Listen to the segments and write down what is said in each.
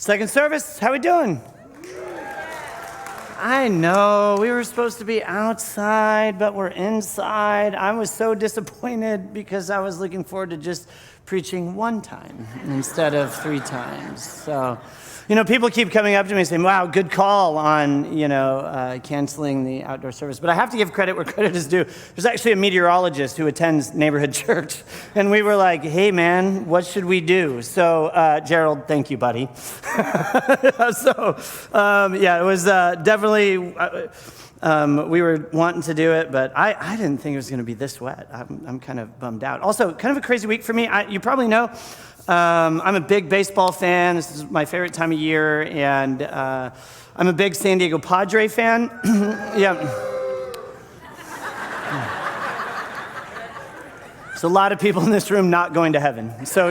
Second service, how we doing? I know, we were supposed to be outside, but we're inside. I was so disappointed because I was looking forward to just preaching one time instead of 3 times. So, people keep coming up to me and saying, wow, good call on, canceling the outdoor service. But I have to give credit where credit is due. There's actually a meteorologist who attends neighborhood church. And we were like, hey, man, what should we do? So, Gerald, thank you, buddy. It was definitely, we were wanting to do it, but I didn't think it was going to be this wet. I'm kind of bummed out. Also, kind of a crazy week for me. You probably know, I'm a big baseball fan. This is my favorite time of year, and I'm a big San Diego Padre fan. Yeah. There's a lot of people in this room not going to heaven. So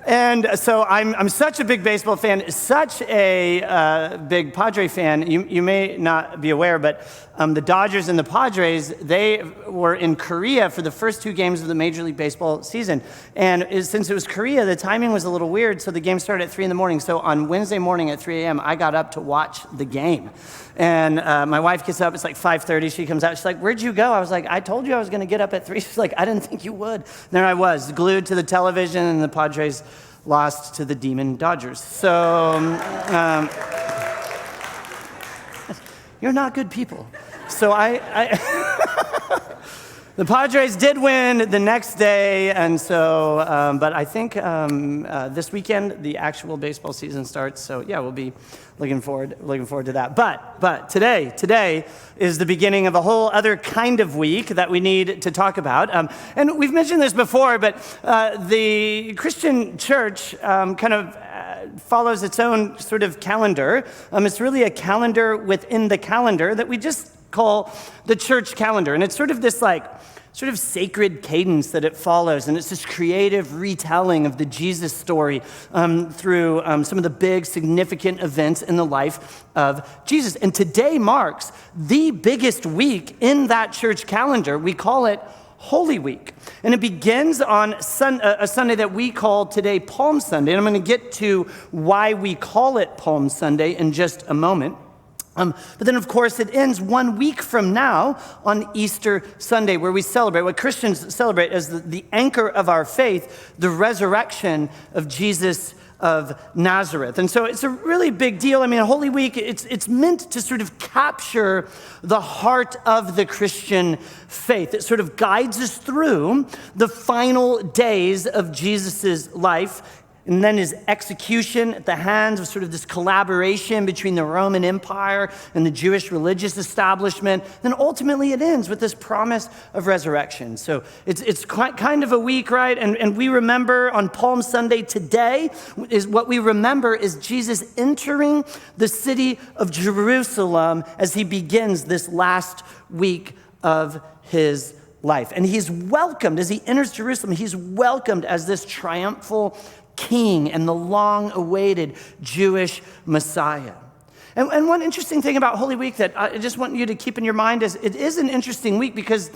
and so I'm such a big baseball fan, such a big Padre fan. You may not be aware, but the Dodgers and the Padres, they were in Korea for the first 2 games of the Major League Baseball season. And since it was Korea, the timing was a little weird, so the game started at 3 in the morning. So on Wednesday morning at 3 a.m., I got up to watch the game. And my wife gets up, it's like 5:30, she comes out, she's like, where'd you go? I was like, I told you I was gonna get up at 3. She's like, I didn't think you would. And there I was, glued to the television, and the Padres lost to the Demon Dodgers. So, you're not good people. So the Padres did win the next day, and so, but I think this weekend the actual baseball season starts. So yeah, we'll be looking forward to that. But today is the beginning of a whole other kind of week that we need to talk about. And we've mentioned this before, but the Christian church kind of follows its own sort of calendar. It's really a calendar within the calendar that we just call the church calendar. And it's sort of this sort of sacred cadence that it follows. And it's this creative retelling of the Jesus story through some of the big significant events in the life of Jesus. And today marks the biggest week in that church calendar. We call it Holy Week. And it begins on a Sunday that we call today Palm Sunday. And I'm going to get to why we call it Palm Sunday in just a moment. But then, of course, it ends 1 week from now on Easter Sunday, where we celebrate, what Christians celebrate as the anchor of our faith, the resurrection of Jesus of Nazareth. And so it's a really big deal. I mean, Holy Week, it's meant to sort of capture the heart of the Christian faith. It sort of guides us through the final days of Jesus's life, and then his execution at the hands of sort of this collaboration between the Roman Empire and the Jewish religious establishment. Then ultimately it ends with this promise of resurrection. So it's quite kind of a week, right? And we remember on Palm Sunday today, what we remember is Jesus entering the city of Jerusalem as he begins this last week of his life. And he's welcomed, as he enters Jerusalem, he's welcomed as this triumphal King and the long-awaited Jewish Messiah. And one interesting thing about Holy Week that I just want you to keep in your mind is it is an interesting week because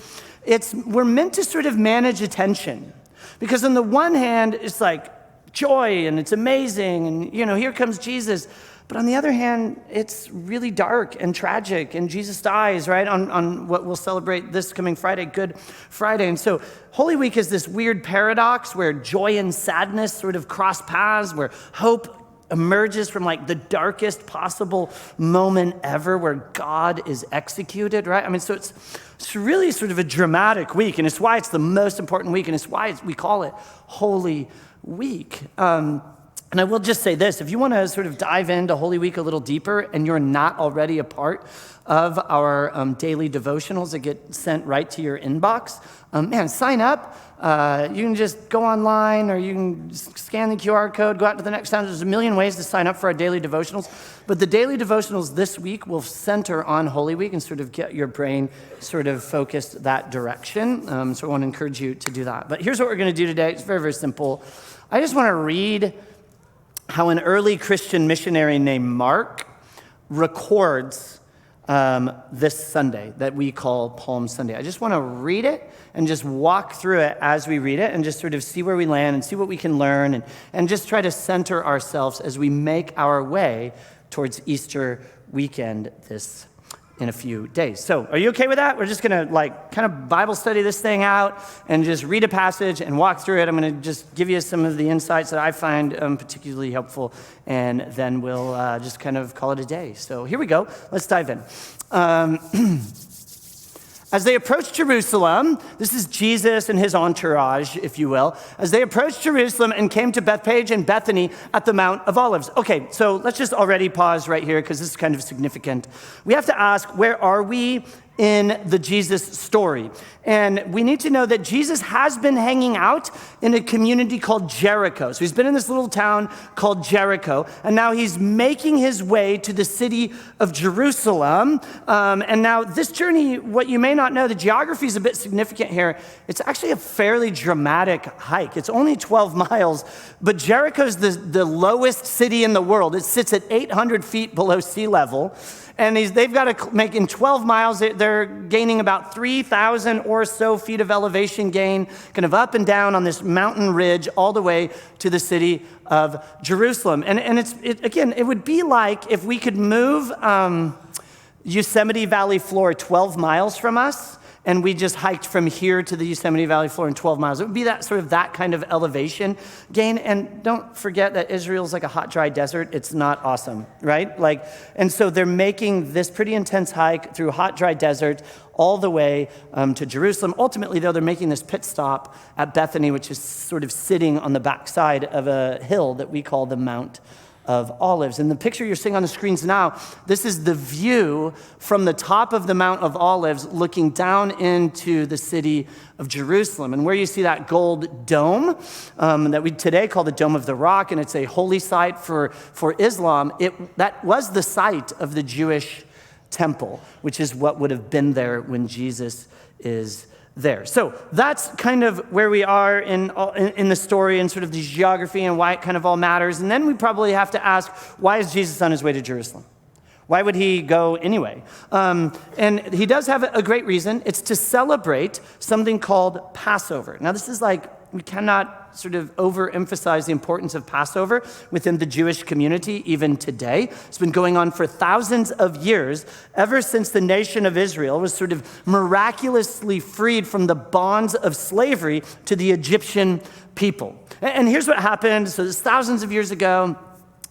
we're meant to sort of manage attention. Because on the one hand, it's like joy and it's amazing and, here comes Jesus. But on the other hand, it's really dark and tragic, and Jesus dies, right, on what we'll celebrate this coming Friday, Good Friday. And so Holy Week is this weird paradox where joy and sadness sort of cross paths, where hope emerges from the darkest possible moment ever, where God is executed, right? I mean, so it's really sort of a dramatic week, and it's why it's the most important week, and it's why we call it Holy Week. And I will just say this, if you want to sort of dive into Holy Week a little deeper and you're not already a part of our daily devotionals that get sent right to your inbox, sign up. You can just go online or you can scan the QR code, go out to the next town. There's a million ways to sign up for our daily devotionals. But the daily devotionals this week will center on Holy Week and sort of get your brain sort of focused that direction. So I want to encourage you to do that. But here's what we're going to do today. It's very, very simple. I just want to read how an early Christian missionary named Mark records this Sunday that we call Palm Sunday. I just want to read it and just walk through it as we read it and just sort of see where we land and see what we can learn and just try to center ourselves as we make our way towards Easter weekend in a few days. So are you okay with that? We're just going to kind of Bible study this thing out and just read a passage and walk through it. I'm going to just give you some of the insights that I find particularly helpful, and then we'll just kind of call it a day. So here we go. Let's dive in. As they approached Jerusalem, this is Jesus and his entourage, if you will, as they approached Jerusalem and came to Bethphage and Bethany at the Mount of Olives. Okay, so let's just already pause right here because this is kind of significant. We have to ask, where are we in the Jesus story? And we need to know that Jesus has been hanging out in a community called Jericho. So he's been in this little town called Jericho, and now he's making his way to the city of Jerusalem. And now this journey, what you may not know, the geography is a bit significant here. It's actually a fairly dramatic hike. It's only 12 miles, but Jericho's the lowest city in the world. It sits at 800 feet below sea level. And they've got to make in 12 miles, they're gaining about 3,000 or so feet of elevation gain, kind of up and down on this mountain ridge all the way to the city of Jerusalem. And it would be like if we could move Yosemite Valley floor 12 miles from us, and we just hiked from here to the Yosemite Valley floor in 12 miles. It would be that kind of elevation gain. And don't forget that Israel's like a hot, dry desert. It's not awesome, right? And so they're making this pretty intense hike through hot, dry desert all the way to Jerusalem. Ultimately, though, they're making this pit stop at Bethany, which is sort of sitting on the backside of a hill that we call the Mount of Olives. And the picture you're seeing on the screens now, this is the view from the top of the Mount of Olives looking down into the city of Jerusalem. And where you see that gold dome that we today call the Dome of the Rock, and it's a holy site for Islam, that was the site of the Jewish temple, which is what would have been there when Jesus is there. So that's kind of where we are in the story and sort of the geography and why it kind of all matters. And then we probably have to ask, why is Jesus on his way to Jerusalem? Why would he go anyway? And he does have a great reason. It's to celebrate something called Passover. Now, this is we cannot sort of overemphasize the importance of Passover within the Jewish community even today. It's been going on for thousands of years, ever since the nation of Israel was sort of miraculously freed from the bonds of slavery to the Egyptian people. And here's what happened. So this thousands of years ago,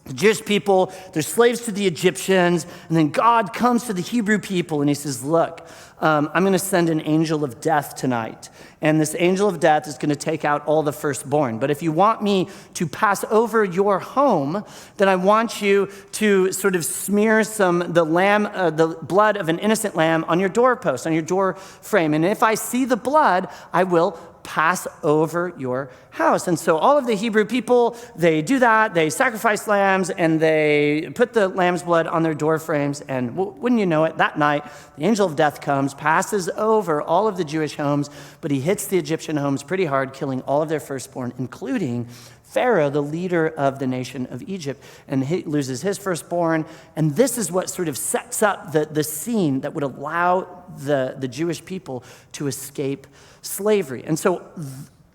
the Jewish people, they're slaves to the Egyptians, and then God comes to the Hebrew people and he says, look, I'm going to send an angel of death tonight, and this angel of death is going to take out all the firstborn. But if you want me to pass over your home, then I want you to sort of smear the blood of an innocent lamb on your doorpost, on your door frame. And if I see the blood, I will pass over your house. And so all of the Hebrew people, they do that. They sacrifice lambs and they put the lamb's blood on their door frames. And wouldn't you know it, that night, the angel of death comes, passes over all of the Jewish homes, but he hits the Egyptian homes pretty hard, killing all of their firstborn, including Pharaoh, the leader of the nation of Egypt, and he loses his firstborn. And this is what sort of sets up the scene that would allow the Jewish people to escape slavery. And so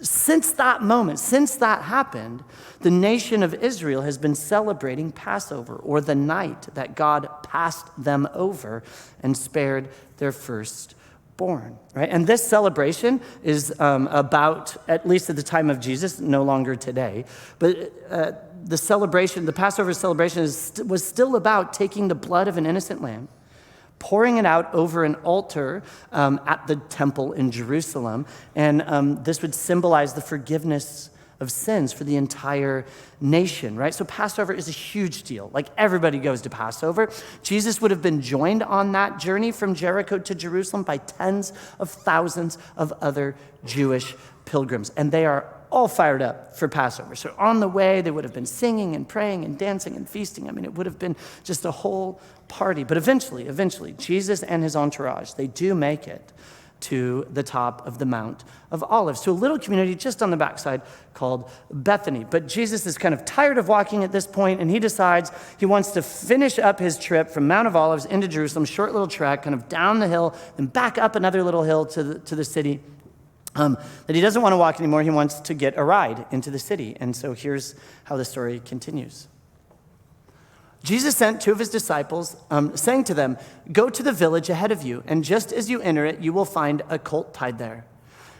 since that moment, since that happened, the nation of Israel has been celebrating Passover, or the night that God passed them over and spared their firstborn, right? And this celebration is about, at least at the time of Jesus, no longer today, but the Passover celebration was still about taking the blood of an innocent lamb, pouring it out over an altar at the temple in Jerusalem. And this would symbolize the forgiveness of sins for the entire nation, right? So Passover is a huge deal. Everybody goes to Passover. Jesus would have been joined on that journey from Jericho to Jerusalem by tens of thousands of other Jewish pilgrims. And they are all fired up for Passover. So on the way, they would have been singing and praying and dancing and feasting. I mean, it would have been just a whole party. But eventually, Jesus and his entourage, they do make it to the top of the Mount of Olives, to a little community just on the backside called Bethany. But Jesus is kind of tired of walking at this point, and he decides he wants to finish up his trip from Mount of Olives into Jerusalem, short little trek, kind of down the hill, then back up another little hill to the city. That he doesn't want to walk anymore. He wants to get a ride into the city. And so here's how the story continues. Jesus sent two of his disciples, saying to them, "Go to the village ahead of you, and just as you enter it, you will find a colt tied there,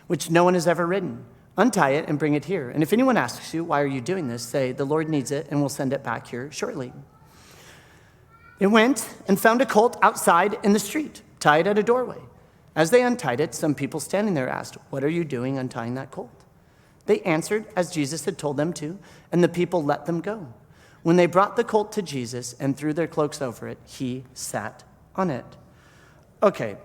which no one has ever ridden. Untie it and bring it here. And if anyone asks you, 'Why are you doing this?' say, 'The Lord needs it, and we'll send it back here shortly.'" They went and found a colt outside in the street, tied at a doorway. As they untied it, some people standing there asked, "What are you doing untying that colt?" They answered as Jesus had told them to, and the people let them go. When they brought the colt to Jesus and threw their cloaks over it, he sat on it. Okay,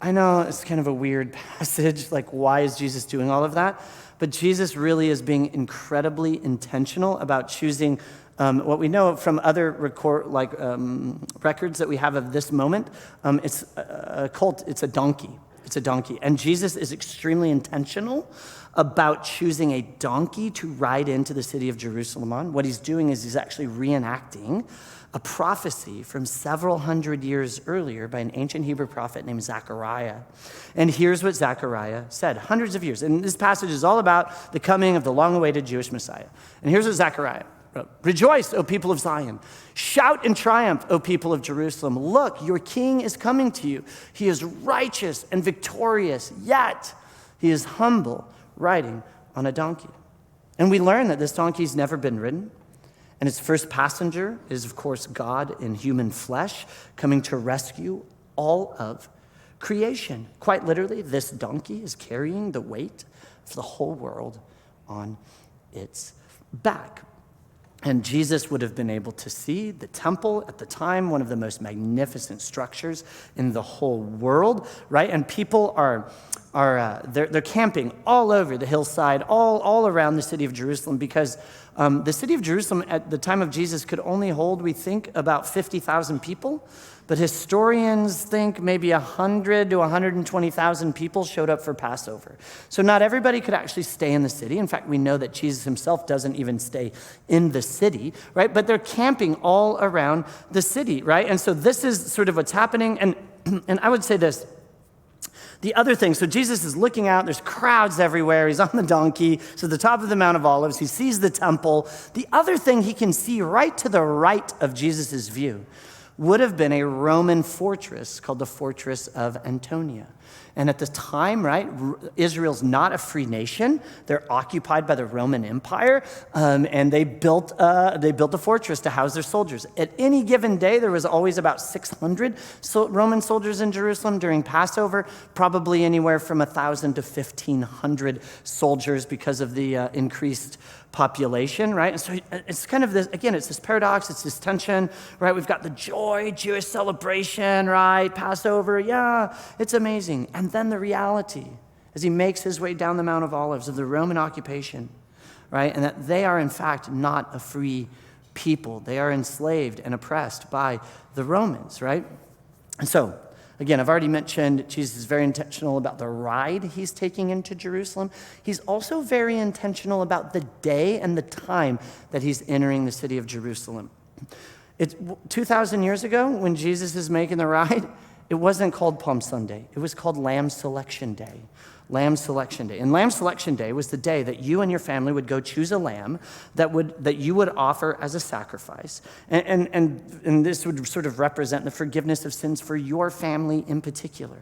I know it's kind of a weird passage, like why is Jesus doing all of that? But Jesus really is being incredibly intentional about choosing what we know from other records that we have of this moment. It's a colt, it's a donkey. It's a donkey. And Jesus is extremely intentional about choosing a donkey to ride into the city of Jerusalem on. What he's doing is he's actually reenacting a prophecy from several hundred years earlier by an ancient Hebrew prophet named Zechariah. And here's what Zechariah said, hundreds of years. And this passage is all about the coming of the long-awaited Jewish Messiah. And here's what Zechariah wrote. "Rejoice, O people of Zion. Shout in triumph, O people of Jerusalem. Look, your king is coming to you. He is righteous and victorious, yet he is humble, riding on a donkey." And we learn that this donkey's never been ridden. And its first passenger is, of course, God in human flesh, coming to rescue all of creation. Quite literally, this donkey is carrying the weight of the whole world on its back. And Jesus would have been able to see the temple at the time, one of the most magnificent structures in the whole world, right? And people they're camping all over the hillside, all around the city of Jerusalem, because the city of Jerusalem at the time of Jesus could only hold, we think, about 50,000 people. But historians think maybe 100 to 120,000 people showed up for Passover. So not everybody could actually stay in the city. In fact, we know that Jesus himself doesn't even stay in the city, right? But they're camping all around the city, right? And so this is sort of what's happening. And I would say this. The other thing, so Jesus is looking out, there's crowds everywhere, he's on the donkey, so at the top of the Mount of Olives, he sees the temple. The other thing he can see right to the right of Jesus' view would have been a Roman fortress called the Fortress of Antonia. And at the time, right, Israel's not a free nation. They're occupied by the Roman Empire, and they built a fortress to house their soldiers. At any given day, there was always about 600 Roman soldiers in Jerusalem during Passover, probably anywhere from 1,000 to 1,500 soldiers because of the increased population, right? And so it's kind of this, again, it's this paradox, it's this tension, right? We've got the joy, Jewish celebration, right? Passover, yeah, it's amazing. And then the reality, as he makes his way down the Mount of Olives, of the Roman occupation, right? And that they are, in fact, not a free people. They are enslaved and oppressed by the Romans, right? And so, again, I've already mentioned Jesus is very intentional about the ride he's taking into Jerusalem. He's also very intentional about the day and the time that he's entering the city of Jerusalem. 2,000 years ago, when Jesus is making the ride, it wasn't called Palm Sunday. It was called Lamb Selection Day. Lamb Selection Day. And Lamb Selection Day was the day that you and your family would go choose a lamb that you would offer as a sacrifice. And this would sort of represent the forgiveness of sins for your family in particular.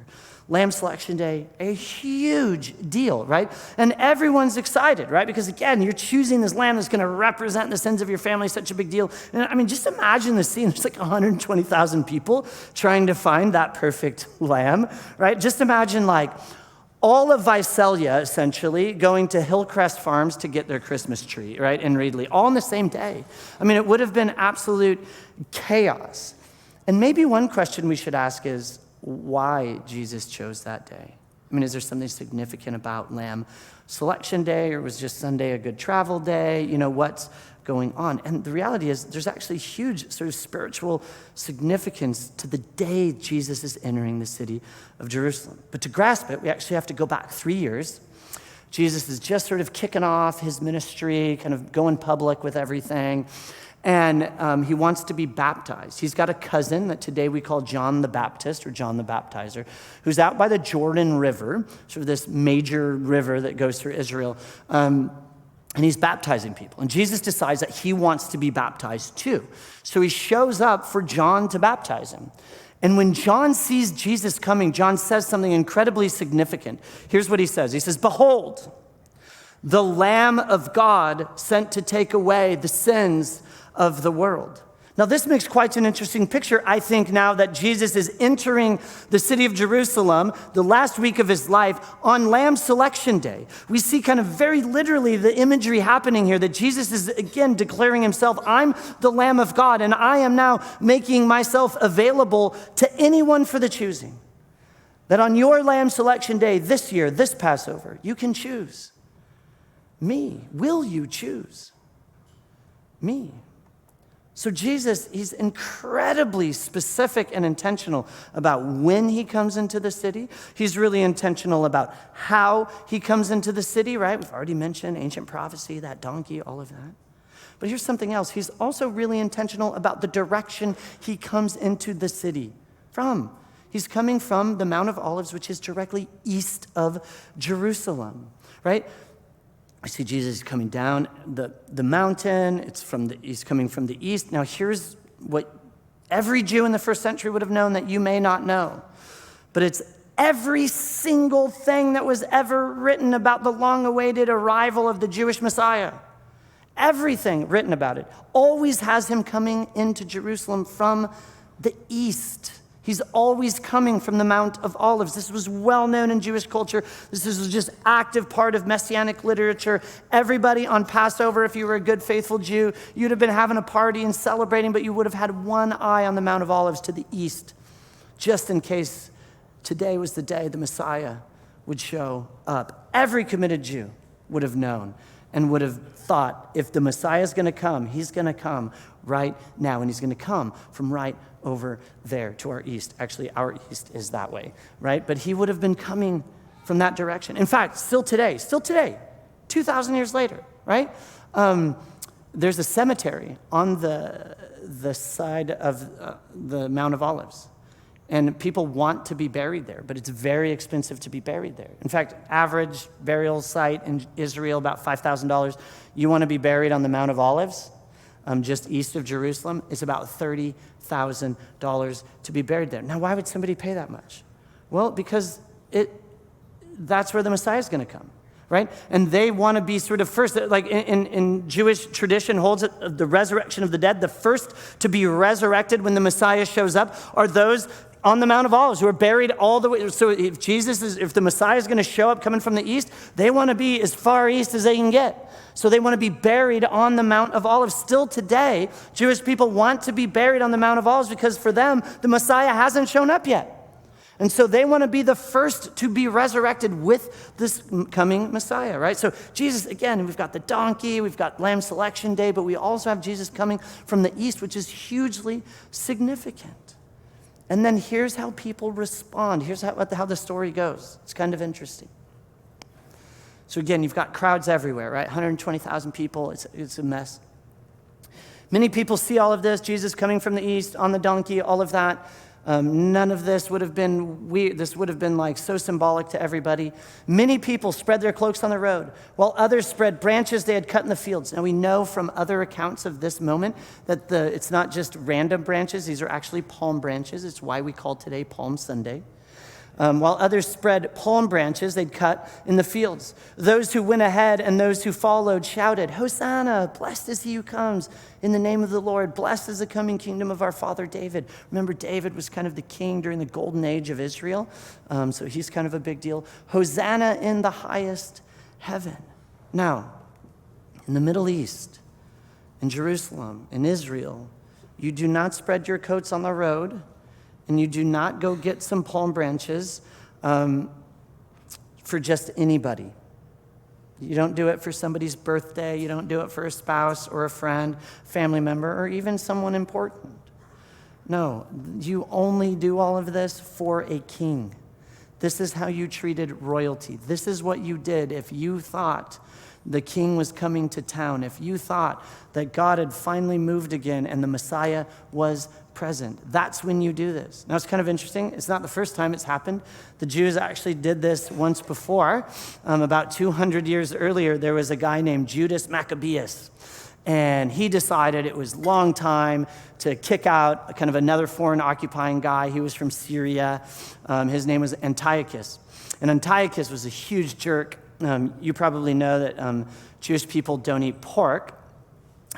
Lamb Selection Day, a huge deal, right? And everyone's excited, right? Because again, you're choosing this lamb that's going to represent the sins of your family, such a big deal. And I mean, just imagine the scene. There's like 120,000 people trying to find that perfect lamb, right? Just imagine like all of Visalia, essentially, going to Hillcrest Farms to get their Christmas tree, right, in Reedley, all on the same day. I mean, it would have been absolute chaos. And maybe one question we should ask is why Jesus chose that day. I mean, is there something significant about Lamb Selection Day, or was just Sunday a good travel day? You know, what's going on. And the reality is there's actually huge sort of spiritual significance to the day Jesus is entering the city of Jerusalem. But to grasp it, we actually have to go back 3 years. Jesus is just sort of kicking off his ministry, kind of going public with everything. And he wants to be baptized. He's got a cousin that today we call John the Baptist or John the Baptizer, who's out by the Jordan River, sort of this major river that goes through Israel. And he's baptizing people. And Jesus decides that he wants to be baptized too. So he shows up for John to baptize him. And when John sees Jesus coming, John says something incredibly significant. Here's what he says. He says, "Behold, the Lamb of God sent to take away the sins of the world." Now, this makes quite an interesting picture, I think, now that Jesus is entering the city of Jerusalem, the last week of his life, on Lamb Selection Day. We see kind of very literally the imagery happening here, that Jesus is, again, declaring himself, I'm the Lamb of God, and I am now making myself available to anyone for the choosing. That on your Lamb Selection Day this year, this Passover, you can choose me. Will you choose me? So Jesus, he's incredibly specific and intentional about when he comes into the city. He's really intentional about how he comes into the city, right? We've already mentioned ancient prophecy, that donkey, all of that. But here's something else. He's also really intentional about the direction he comes into the city from. He's coming from the Mount of Olives, which is directly east of Jerusalem, right? I see Jesus coming down the mountain. He's coming from the east. Now, here's what every Jew in the first century would have known that you may not know. But it's every single thing that was ever written about the long-awaited arrival of the Jewish Messiah. Everything written about it always has him coming into Jerusalem from the east. He's always coming from the Mount of Olives. This was well known in Jewish culture. This is just active part of Messianic literature. Everybody on Passover, if you were a good, faithful Jew, you'd have been having a party and celebrating, but you would have had one eye on the Mount of Olives to the east, just in case today was the day the Messiah would show up. Every committed Jew would have known and would have thought, if the Messiah is going to come, he's going to come right now, and he's going to come from right over there to our east. Actually, our east is that way, right? But he would have been coming from that direction. In fact, still today, 2,000 years later, right? There's a cemetery on the side of the Mount of Olives. And people want to be buried there, but it's very expensive to be buried there. In fact, average burial site in Israel, about $5,000. You want to be buried on the Mount of Olives, just east of Jerusalem, it's about $30,000 to be buried there. Now, why would somebody pay that much? Well, because that's where the Messiah is going to come, right? And they want to be sort of first, like in Jewish tradition holds it, the resurrection of the dead, the first to be resurrected when the Messiah shows up are those on the Mount of Olives who are buried all the way. So if the Messiah is going to show up coming from the east, they want to be as far east as they can get. So they want to be buried on the Mount of Olives. Still today, Jewish people want to be buried on the Mount of Olives because for them, the Messiah hasn't shown up yet. And so they want to be the first to be resurrected with this coming Messiah, right? So Jesus, again, we've got the donkey, we've got Lamb Selection Day, but we also have Jesus coming from the east, which is hugely significant. And then here's how people respond. Here's how the story goes. It's kind of interesting. So again, you've got crowds everywhere, right? 120,000 people. It's a mess. Many people see all of this, Jesus coming from the east on the donkey, all of that. None of this would have been weird. This would have been like so symbolic to everybody. Many people spread their cloaks on the road, while others spread branches they had cut in the fields. Now we know from other accounts of this moment that it's not just random branches. These are actually palm branches. It's why we call today Palm Sunday. While others spread palm branches they'd cut in the fields. Those who went ahead and those who followed shouted, "Hosanna, blessed is he who comes in the name of the Lord. Blessed is the coming kingdom of our father David." Remember, David was kind of the king during the golden age of Israel, so he's kind of a big deal. "Hosanna in the highest heaven." Now, in the Middle East, in Jerusalem, in Israel, you do not spread your coats on the road, and you do not go get some palm branches for just anybody. You don't do it for somebody's birthday. You don't do it for a spouse or a friend, family member, or even someone important. No, you only do all of this for a king. This is how you treated royalty. This is what you did if you thought the king was coming to town, if you thought that God had finally moved again and the Messiah was present. That's when you do this. Now, it's kind of interesting. It's not the first time it's happened. The Jews actually did this once before. About 200 years earlier, there was a guy named Judas Maccabeus. And he decided it was long time to kick out kind of another foreign occupying guy. He was from Syria. His name was Antiochus. And Antiochus was a huge jerk. You probably know that Jewish people don't eat pork.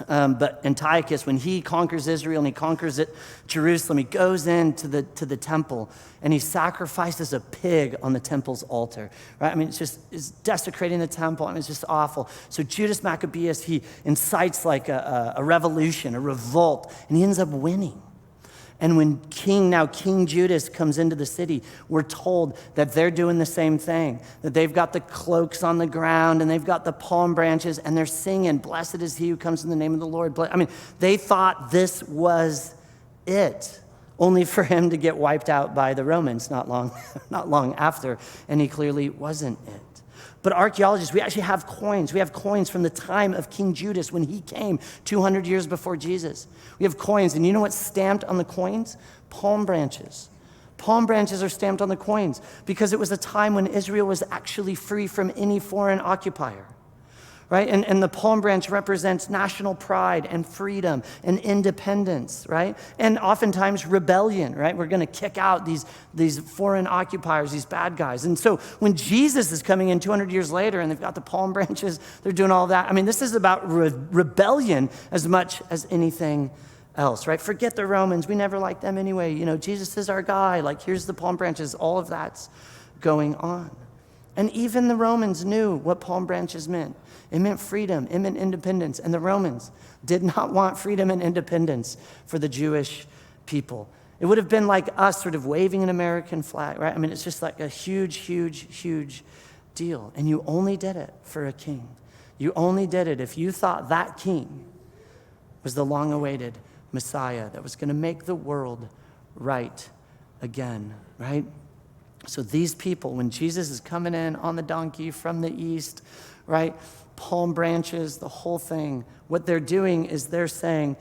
But Antiochus, when he conquers Israel and he conquers Jerusalem, he goes into the temple and he sacrifices a pig on the temple's altar. Right? I mean, it's desecrating the temple. I mean, it's just awful. So Judas Maccabeus, he incites like a revolution, a revolt, and he ends up winning. And when King Judas comes into the city, we're told that they're doing the same thing, that they've got the cloaks on the ground and they've got the palm branches and they're singing, "Blessed is he who comes in the name of the Lord." I mean, they thought this was it, only for him to get wiped out by the Romans not long after, and he clearly wasn't it. But archaeologists, we actually have coins. We have coins from the time of King Judas when he came 200 years before Jesus. We have coins, and you know what's stamped on the coins? Palm branches. Palm branches are stamped on the coins because it was a time when Israel was actually free from any foreign occupier. Right? And the palm branch represents national pride and freedom and independence, right? And oftentimes rebellion, right? We're going to kick out these foreign occupiers, these bad guys. And so when Jesus is coming in 200 years later and they've got the palm branches, they're doing all that. I mean, this is about rebellion as much as anything else, right? Forget the Romans. We never liked them anyway. You know, Jesus is our guy. Like, here's the palm branches. All of that's going on. And even the Romans knew what palm branches meant. It meant freedom. It meant independence. And the Romans did not want freedom and independence for the Jewish people. It would have been like us sort of waving an American flag, right? I mean, it's just like a huge, huge, huge deal. And you only did it for a king. You only did it if you thought that king was the long-awaited Messiah that was going to make the world right again, right? So these people, when Jesus is coming in on the donkey from the east, right? Palm branches, the whole thing. What they're doing is they're saying,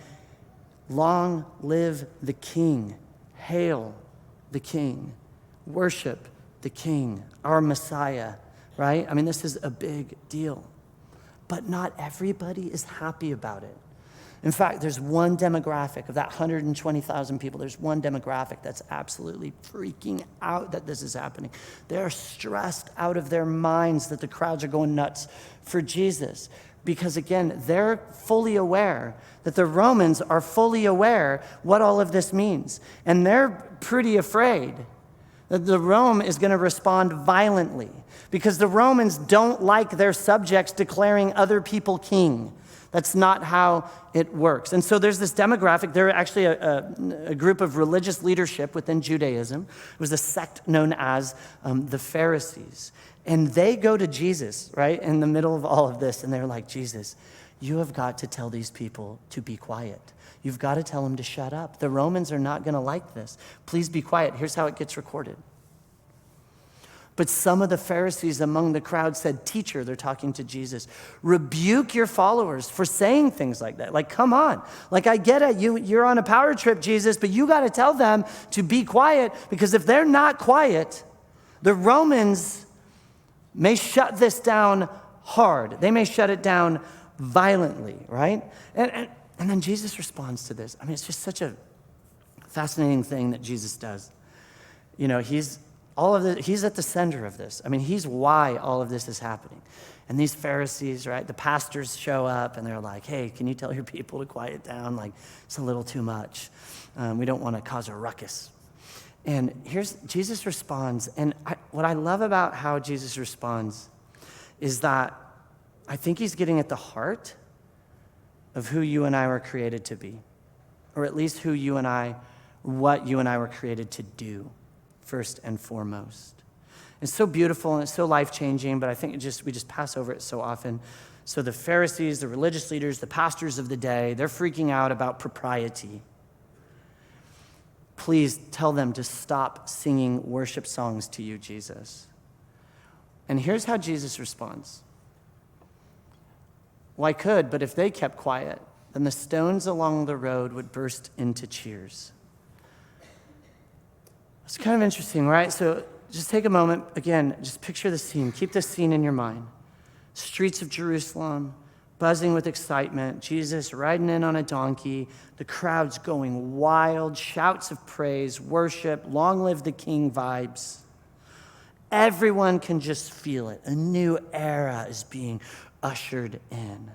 "Long live the King. Hail the King. Worship the King, our Messiah," right? I mean, this is a big deal. But not everybody is happy about it. In fact, there's one demographic of that 120,000 people. There's one demographic that's absolutely freaking out that this is happening. They're stressed out of their minds that the crowds are going nuts for Jesus. Because again, they're fully aware that the Romans are fully aware what all of this means. And they're pretty afraid that the Rome is going to respond violently because the Romans don't like their subjects declaring other people king. That's not how it works. And so there's this demographic. They're actually a group of religious leadership within Judaism. It was a sect known as the Pharisees. And they go to Jesus, right, in the middle of all of this, and they're like, "Jesus, you have got to tell these people to be quiet. You've got to tell them to shut up. The Romans are not going to like this. Please be quiet." Here's how it gets recorded. But some of the Pharisees among the crowd said, "Teacher," they're talking to Jesus, "rebuke your followers for saying things like that." Like, come on. Like, I get it. You're on a power trip, Jesus, but you got to tell them to be quiet because if they're not quiet, the Romans may shut this down hard. They may shut it down violently, right? And then Jesus responds to this. I mean, it's just such a fascinating thing that Jesus does. You know, he's at the center of this. I mean, he's why all of this is happening. And these Pharisees, right, the pastors show up and they're like, "Hey, can you tell your people to quiet down? Like, it's a little too much. We don't want to cause a ruckus." And Jesus responds. And what I love about how Jesus responds is that I think he's getting at the heart of who you and I were created to be, or at least what you and I were created to do. First and foremost. It's so beautiful and it's so life-changing, but I think we just pass over it so often. So the Pharisees, the religious leaders, the pastors of the day, they're freaking out about propriety. Please tell them to stop singing worship songs to you, Jesus. And here's how Jesus responds. Well, I could, but if they kept quiet, then the stones along the road would burst into cheers. It's kind of interesting, right? So just take a moment. Again, just picture the scene. Keep this scene in your mind. Streets of Jerusalem, buzzing with excitement. Jesus riding in on a donkey. The crowd's going wild. Shouts of praise, worship, long live the king vibes. Everyone can just feel it. A new era is being ushered in.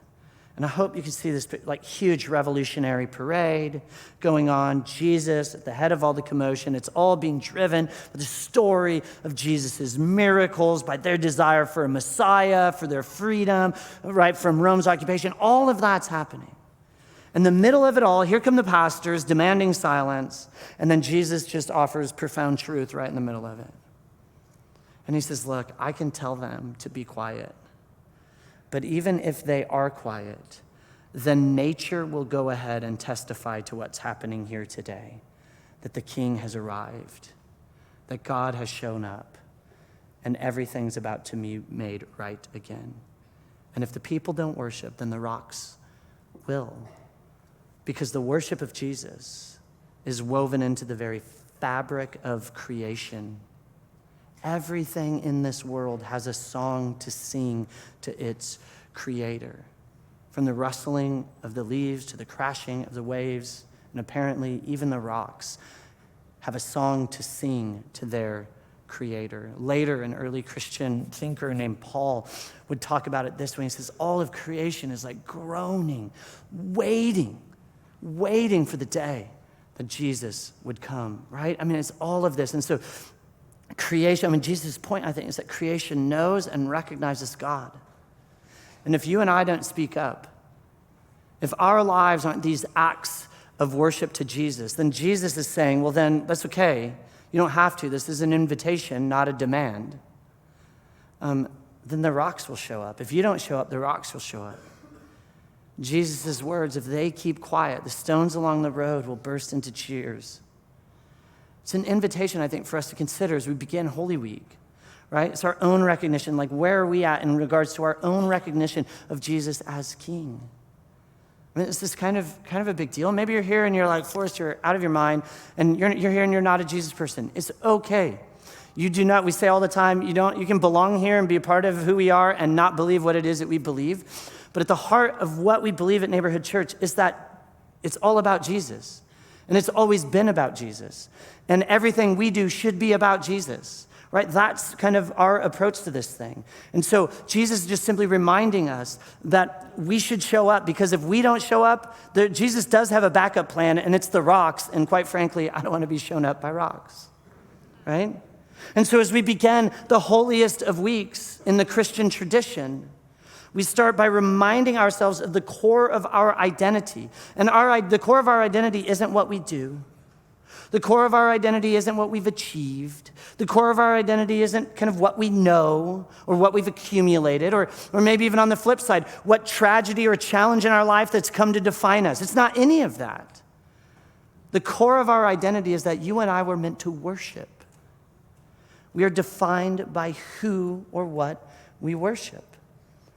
And I hope you can see this like huge revolutionary parade going on. Jesus at the head of all the commotion. It's all being driven by the story of Jesus' miracles, by their desire for a Messiah, for their freedom, right, from Rome's occupation. All of that's happening. In the middle of it all, here come the pastors demanding silence. And then Jesus just offers profound truth right in the middle of it. And he says, look, I can tell them to be quiet. But even if they are quiet, then nature will go ahead and testify to what's happening here today, that the king has arrived, that God has shown up, and everything's about to be made right again. And if the people don't worship, then the rocks will, because the worship of Jesus is woven into the very fabric of creation. Everything in this world has a song to sing to its creator. From the rustling of the leaves to the crashing of the waves, and apparently even the rocks have a song to sing to their creator. Later, an early Christian thinker named Paul would talk about it this way. He says, all of creation is like groaning, waiting for the day that Jesus would come, right? I mean, it's all of this. And so creation, Jesus' point, I think, is that creation knows and recognizes God. And if you and I don't speak up, if our lives aren't these acts of worship to Jesus, then Jesus is saying, well, then that's okay. You don't have to. This is an invitation, not a demand. Then the rocks will show up. If you don't show up, the rocks will show up. Jesus' words, if they keep quiet, the stones along the road will burst into cheers. It's an invitation, I think, for us to consider as we begin Holy Week, right? It's our own recognition, like where are we at in regards to our own recognition of Jesus as King? I mean, it's this kind of a big deal. Maybe you're here and you're like, Forrest, you're out of your mind, and you're here and you're not a Jesus person. It's okay. You do not, we say all the time, you can belong here and be a part of who we are and not believe what it is that we believe. But at the heart of what we believe at Neighborhood Church is that it's all about Jesus. And it's always been about Jesus. And everything we do should be about Jesus, right? That's kind of our approach to this thing. And so Jesus is just simply reminding us that we should show up, because if we don't show up, Jesus does have a backup plan, and it's the rocks. And quite frankly, I don't want to be shown up by rocks, right? And so as we begin the holiest of weeks in the Christian tradition, we start by reminding ourselves of the core of our identity. And the core of our identity isn't what we do. The core of our identity isn't what we've achieved. The core of our identity isn't kind of what we know or what we've accumulated, or maybe even on the flip side, what tragedy or challenge in our life that's come to define us. It's not any of that. The core of our identity is that you and I were meant to worship. We are defined by who or what we worship.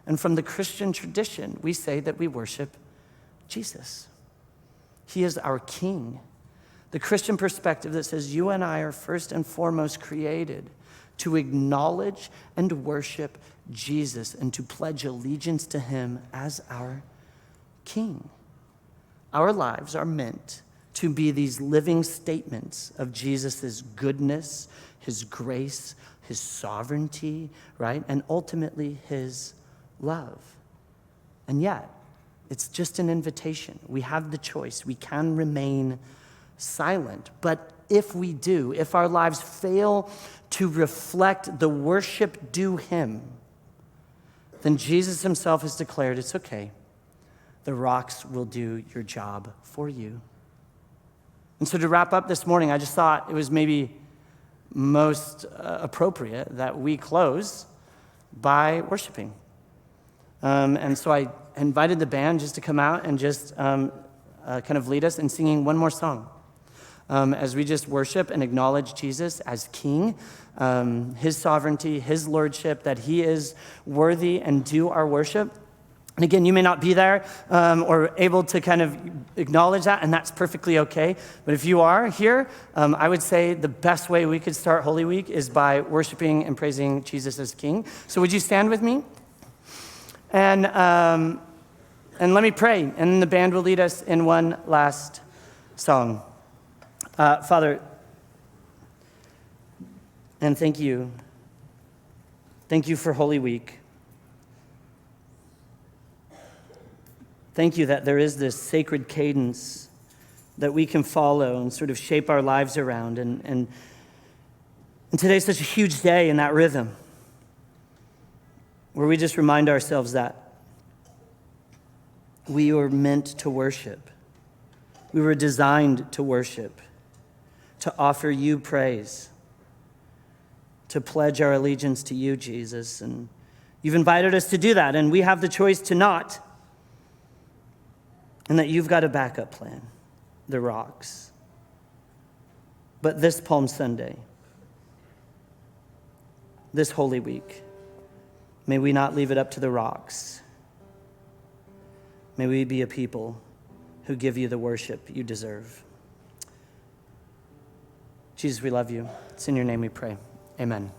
And from the Christian tradition, we say that we worship Jesus. He is our King. The Christian perspective that says you and I are first and foremost created to acknowledge and worship Jesus and to pledge allegiance to him as our King. Our lives are meant to be these living statements of Jesus' goodness, his grace, his sovereignty, right? And ultimately his love. And yet, it's just an invitation. We have the choice. We can remain silent. But if our lives fail to reflect the worship due him, then Jesus himself has declared it's okay. The rocks will do your job for you. And so to wrap up this morning, I just thought it was maybe most appropriate that we close by worshiping. And so I invited the band just to come out and just kind of lead us in singing one more song. As we just worship and acknowledge Jesus as King, his sovereignty, his lordship, that he is worthy and due our worship. And again, you may not be there or able to kind of acknowledge that, and that's perfectly okay. But if you are here, I would say the best way we could start Holy Week is by worshiping and praising Jesus as King. So would you stand with me? And let me pray, and the band will lead us in one last song. Father, and thank you. Thank you for Holy Week. Thank you that there is this sacred cadence that we can follow and sort of shape our lives around. And today's such a huge day in that rhythm where we just remind ourselves that we were meant to worship. We were designed to worship, to offer you praise, to pledge our allegiance to you, Jesus. And you've invited us to do that, and we have the choice to not. And that you've got a backup plan, the rocks. But this Palm Sunday, this Holy Week, may we not leave it up to the rocks. May we be a people who give you the worship you deserve. Jesus, we love you. It's in your name we pray. Amen.